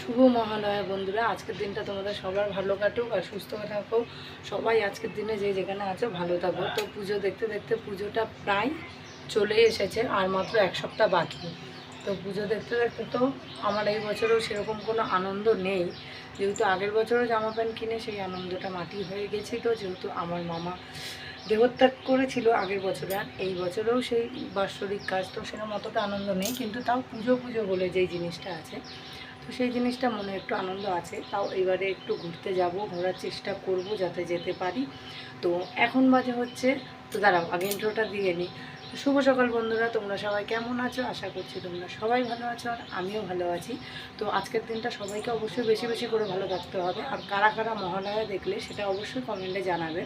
শুভ মহালয়া বন্ধুরা, আজকের দিনটা তোমাদের সবার ভালো কাটুক আর সুস্থ থাকো। সবাই আজকের দিনে যে যেখানে আছো ভালো থাকো। তো পুজো দেখতে দেখতে পুজোটা প্রায় চলে এসেছে, আর মাত্র এক সপ্তাহ বাকি। তো পুজো দেখতে দেখতে তো আমার এই বছরেও সেরকম কোনো আনন্দ নেই, যেহেতু আগের বছরও জামা প্যান্ট কিনে সেই আনন্দটা মাটি হয়ে গেছিলো, যেহেতু আমার মামা দেহত্যাগ করেছিল আগের বছরে। আর এই বছরেও সেই বাৎসরিক কাজ, তো সেরকম অতটা আনন্দ নেই, কিন্তু তাও পুজো পুজো বলে যেই জিনিসটা আছে, তো সেই জিনিসটা মনে একটু আনন্দ আছে। তাও এবারে একটু ঘুরতে যাব, ঘোরার চেষ্টা করব যাতে যেতে পারি। তো এখন বাজে হচ্ছে, তো দাঁড়াও আগে ইন্ট্রোটা দিয়ে নিই। তো শুভ সকাল বন্ধুরা, তোমরা সবাই কেমন আছো? আশা করছি তোমরা সবাই ভালো আছো, আর আমিও ভালো আছি। তো আজকের দিনটা সবাইকে অবশ্যই বেশি বেশি করে ভালো থাকতে হবে। আর কারা কারা মহালয়া দেখলে সেটা অবশ্যই কমেন্টে জানাবে।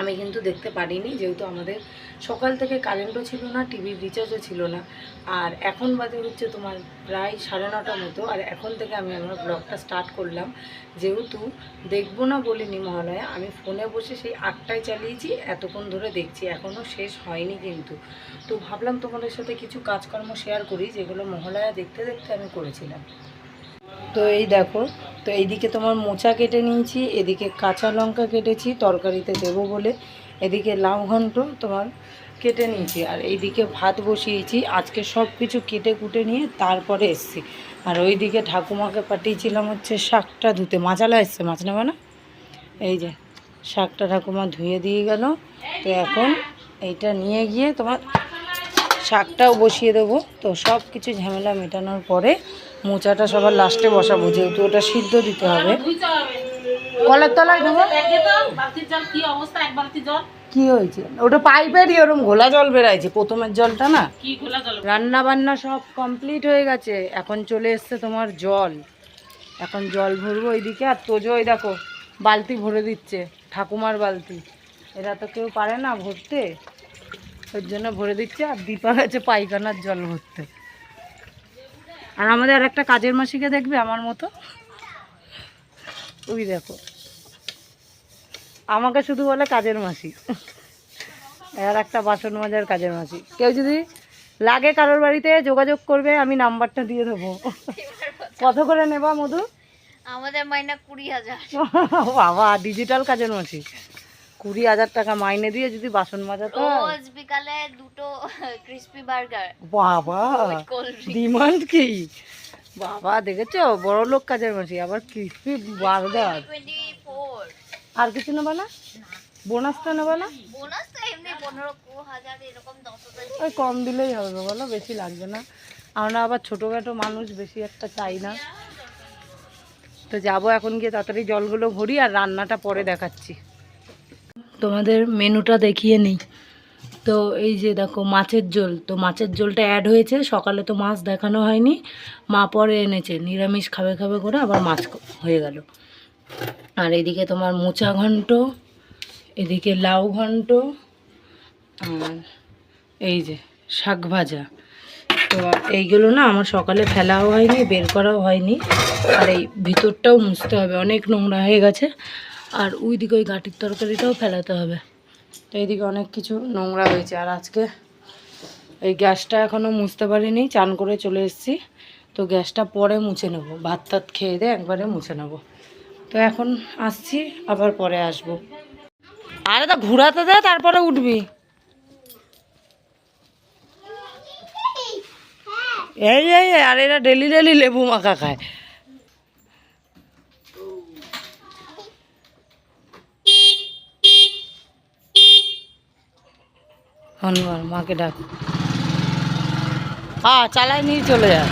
আমি কিন্তু দেখতে পারিনি, যেহেতু আমাদের সকাল থেকে কারেন্টও ছিল না, টিভির রিচার্জও ছিল না। আর এখন বাজে হচ্ছে তোমার প্রায় 9:30 মতো, আর এখন থেকে আমি আমার ব্লগটা স্টার্ট করলাম। যেহেতু দেখবো না বলিনি মহালয়া, আমি ফোনে বসে সেই 8টায় চালিয়েছি, এতক্ষণ ধরে দেখছি, এখনও শেষ হয়নি কিন্তু। তো ভাবলাম তোমাদের সাথে কিছু কাজকর্ম শেয়ার করি, যেগুলো মহালয়া দেখতে দেখতে আমি করেছিলাম। তো এই দেখো, তো এইদিকে তোমার মোচা কেটে নিয়েছি, এদিকে কাঁচা লঙ্কা কেটেছি তরকারিতে দেবো বলে, এদিকে লাউ ঘন্ট তোমার কেটে নিয়েছি, আর এইদিকে ভাত বসিয়েছি। আজকে সব কিছু কেটে কুটে নিয়ে তারপরে এসছি। আর ওইদিকে ঠাকুমাকে পাঠিয়েছিলাম হচ্ছে শাকটা ধুতে, মাছালা এসছে, মাছ নেবে না। এই যে শাকটা ঠাকুমা ধুয়ে দিয়ে গেল। তো এখন এইটা নিয়ে গিয়ে তোমার শাকটাও বসিয়ে দেবো। তো সব কিছু ঝামেলা মেটানোর পরে মোচাটা সবার লাস্টে বসাবো, যেহেতু ওটা সিদ্ধ দিতে হবে। কলের তলায় দেবো। কি হয়েছে? ওটা পাইপেরই ওরকম ঘোলা জল বেরাইছে, প্রথমের জলটা না। রান্না বান্না সব কমপ্লিট হয়ে গেছে, এখন চলে এসছে তোমার জল। এখন জল ভরবো এইদিকে। আর তোজো ওই দেখো বালতি ভরে দিচ্ছে, ঠাকুমার বালতি। এরা তো কেউ পারে না ভরতে, ওর জন্য ভরে দিচ্ছে। আর দীপা গেছে পায়খানার জল ভরতে। আর আমাদের আর একটা কাজের মাসিকে দেখবে আমার মতো, ওই দেখো আমাকে শুধু বলে কাজের মাসি, আর একটা বাসন মাজার কাজের মাসি। কেউ যদি লাগে কারোর বাড়িতে যোগাযোগ করবে, আমি নাম্বারটা দিয়ে দেবো। কত করে নেবা মধু? আমাদের মাইনা 20,000। বাবা, ডিজিটাল কাজের মাসি। 20,000 টাকা মাইনে দিয়ে যদি বাসন মাজাতে হয়। রোজ বিকালে 2টো ক্রিসপি বার্গার। বাবা, ডিমান্ড কি! বাবা দেখেছো, বড় লোক কাজের মাসি, আবার ক্রিসপি বার্গার। 24। আর কিছু নেবা না? বোনাস তো নেবা না? বোনাস তো এমনি 15,000 এরকম 10,000। ওই কম দিলেই হবে বলো, বেশি লাগবে না। আমরা আবার ছোটোখাটো মানুষ, বেশি একটা চাই না। তো যাবো এখন গিয়ে তাড়াতাড়ি জলগুলো ভরি, আর রান্নাটা পরে দেখাচ্ছি। তোমাদের মেনুটা দেখিয়ে নেই। তো এই যে দেখো মাছের ঝোল, তো মাছের ঝোলটা অ্যাড হয়েছে। সকালে তো মাছ দেখানো হয়নি, মা পরে এনেছে, নিরামিষ খাবে খাবে করে আবার মাছ হয়ে গেল। আর এদিকে তোমার মোচা ঘন্ট, এদিকে লাউ ঘন্ট, আর এই যে শাক ভাজা। তো এইগুলো না আমার সকালে ফেলাও হয়নি, বের করাও হয়নি। আর এই ভিতরটাও মুছতে হবে, অনেক নোংরা হয়ে গেছে। আর ওই দিকে ওই গাঁটির তরকারিটাও ফেলাতে হবে। তো এইদিকে অনেক কিছু নোংরা হয়েছে। আর আজকে এই গ্যাসটা এখনও মুছতে পারিনি, চান করে চলে এসেছি। তো গ্যাসটা পরে মুছে নেবো, ভাত টাত খেয়ে দিয়ে একবারে মুছে নেবো। তো এখন আসছি, আবার পরে আসবো। আরে তা ঘুরাতে দে, তারপরে উঠবি। এই এই আর এরা ডেলি ডেলি লেবু মাখা খায়। হনুমান মাকে ডাক, হ্যাঁ চালাই নিয়ে চলে যায়।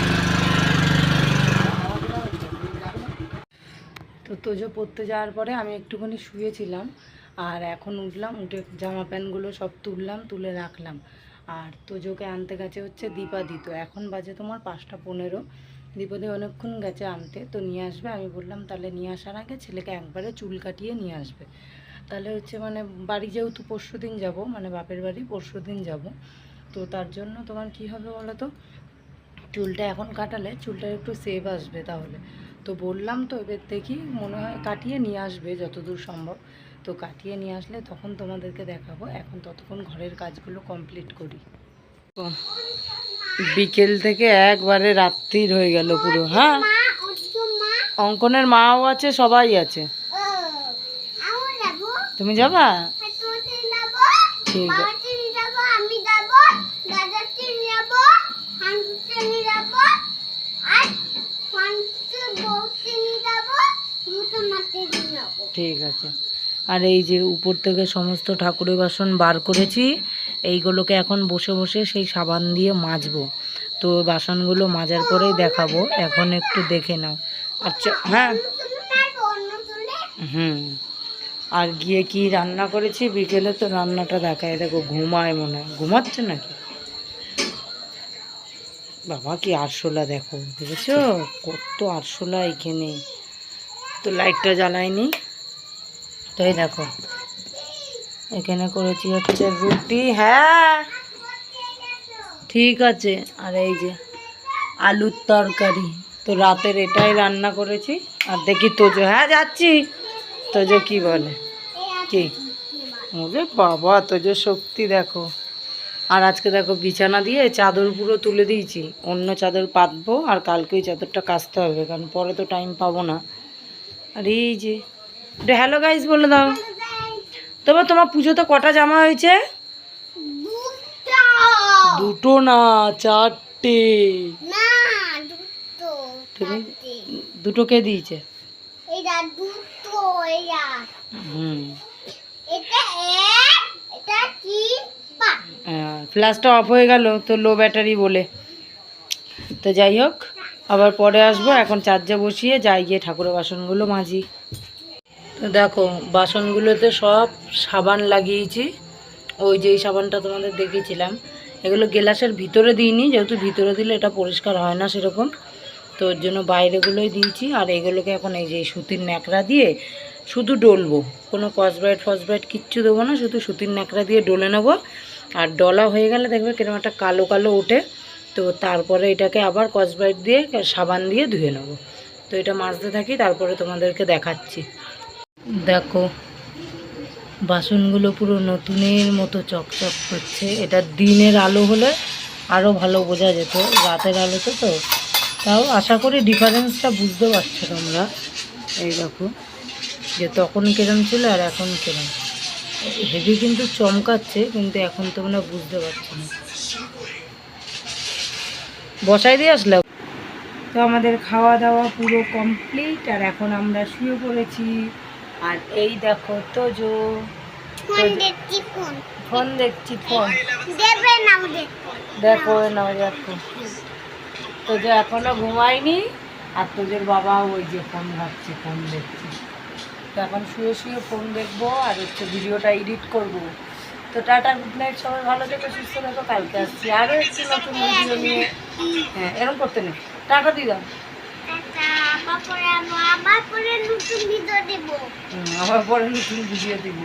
তো তোজো পড়তে যাওয়ার পরে আমি একটুখানি শুয়েছিলাম, আর এখন উঠলাম, উঠে জামা প্যান্টগুলো সব তুললাম, তুলে রাখলাম। আর তোজোকে আনতে গেছে হচ্ছে দীপাদি। তো এখন বাজে তোমার 5টা 15। দীপাদি অনেকক্ষণ গেছে আনতে, তো নিয়ে আসবে। আমি বললাম তাহলে নিয়ে আসার আগে ছেলেকে একবারে চুল কাটিয়ে নিয়ে আসবে, তাহলে হচ্ছে মানে বাড়ি যেহেতু পরশু দিন যাবো, মানে বাপের বাড়ি পরশু দিন যাবো। তো তার জন্য তোমার কি হবে বলো তো, চুলটা এখন কাটালে চুলটা একটু সেভ আসবে তাহলে। তো বললাম, তো এবার দেখি, মনে হয় কাটিয়ে নিয়ে আসবে যতদূর সম্ভব। তো কাটিয়ে নিয়ে আসলে তখন তোমাদেরকে দেখাবো। এখন ততক্ষণ ঘরের কাজগুলো কমপ্লিট করি। বিকেল থেকে একবারে রাত্রির হয়ে গেল পুরো। হ্যাঁ অঙ্কনের মাও আছে, সবাই আছে। তুমি যাবা? ঠিক আছে। ঠিক আছে। আর এই যে উপর থেকে সমস্ত ঠাকুরের বাসন বার করেছি, এইগুলোকে এখন বসে বসে সেই সাবান দিয়ে মাজবো। তো বাসনগুলো মাজার পরেই দেখাবো, এখন একটু দেখে নাও। আচ্ছা, হ্যাঁ হুম। আর গিয়ে কি রান্না করেছি বিকেলে, তো রান্নাটা দেখায়। দেখো ঘুমায়, মনে হয় ঘুমাচ্ছে নাকি। বাবা কি আরশোলা দেখো, দেখেছো কত আরশোলা এখানে। তো লাইটটা জ্বালাইনি, তাই দেখো এখানে করেছি হচ্ছে রুটি। হ্যাঁ ঠিক আছে। আর এই যে আলুর তরকারি, তো রাতের এটাই রান্না করেছি। আর দেখি তোজো, হ্যাঁ যাচ্ছি। তোজো কি বলে, কি ওরে বাবা, তোজো শক্তি দেখো। আর আজকে দেখো বিছানা দিয়ে চাদর পুরো তুলে দিয়েছি, অন্য চাদর পাতবো। আর কালকে ওই চাদরটা কাচতে হবে, কারণ পরে তো টাইম পাবো না। আর এই যে হ্যালো গাইস বলে দাও। তবে তোমার পুজোতে কটা জামা হয়েছে? দুটো না, চারটে। তুমি দুটো কে দিয়েছে? হুম, ফ্ল্যাশটা অফ হয়ে গেল তো, লো ব্যাটারি বলে। তো যাই হোক, আবার পরে আসবো। এখন চার্জে বসিয়ে যাই, গিয়ে ঠাকুরের বাসনগুলো মাজি। তো দেখো বাসনগুলোতে সব সাবান লাগিয়েছি, ওই যে এই সাবানটা তোমাদের দেখিয়েছিলাম। এগুলো গ্লাসের ভিতরে দিইনি, যেহেতু ভিতরে দিলে এটা পরিষ্কার হয় না সেরকম, তো ওর জন্য বাইরেগুলোই দিয়েছি। আর এগুলোকে এখন এই যে সুতির ন্যাকড়া দিয়ে শুধু ডলবো, কোনো কসব্রাইট ফসব্রাইট কিচ্ছু দেবো না, শুধু সুতির ন্যাকড়া দিয়ে ডলে নেবো। আর ডলা হয়ে গেলে দেখবে কিরকম একটা কালো কালো ওঠে, তো তারপরে এটাকে আবার কসব্রাইট দিয়ে সাবান দিয়ে ধুয়ে নেবো। তো এটা মাজতে থাকি, তারপরে তোমাদেরকে দেখাচ্ছি। দেখো বাসনগুলো পুরো নতুনের মতো চকচক করছে। এটা দিনের আলো হলে আরও ভালো বোঝা যেত, রাতের আলোতে তো। তাও আশা করি ডিফারেন্সটা বুঝতে পারছো তোমরা। এই দেখো যে তখন কিরম ছিল আর এখন কিরম, হেভি কিন্তু চমকাচ্ছে, কিন্তু এখন তোমরা বুঝতে পারছো না। বসাই দিয়ে আসলে। তো আমাদের খাওয়া দাওয়া পুরো কমপ্লিট, আর এখন আমরা শুয়ে পড়েছি। আর এই দেখো তোজো ফোন দেখছি, ফোন দেখো নাও দেখো। তোজো এখনো ঘুমায়নি, আর তোজোর বাবা ওই যে ফোন ঘাটছে, ফোন দেখছে। তো এখন শুয়ে শুয়ে ফোন দেখবো, আর হচ্ছে ভিডিওটা এডিট করবো। তো টাটা, গুড নাইট, সবাই ভালো থেকো, সুস্থ থেকো। কালকে আসছি আরও একটি নতুন ভিডিও নিয়ে। হ্যাঁ এরকম করতে নেই, টাটা দিদাম। আবার পরে নতুন ভিডিও দিব।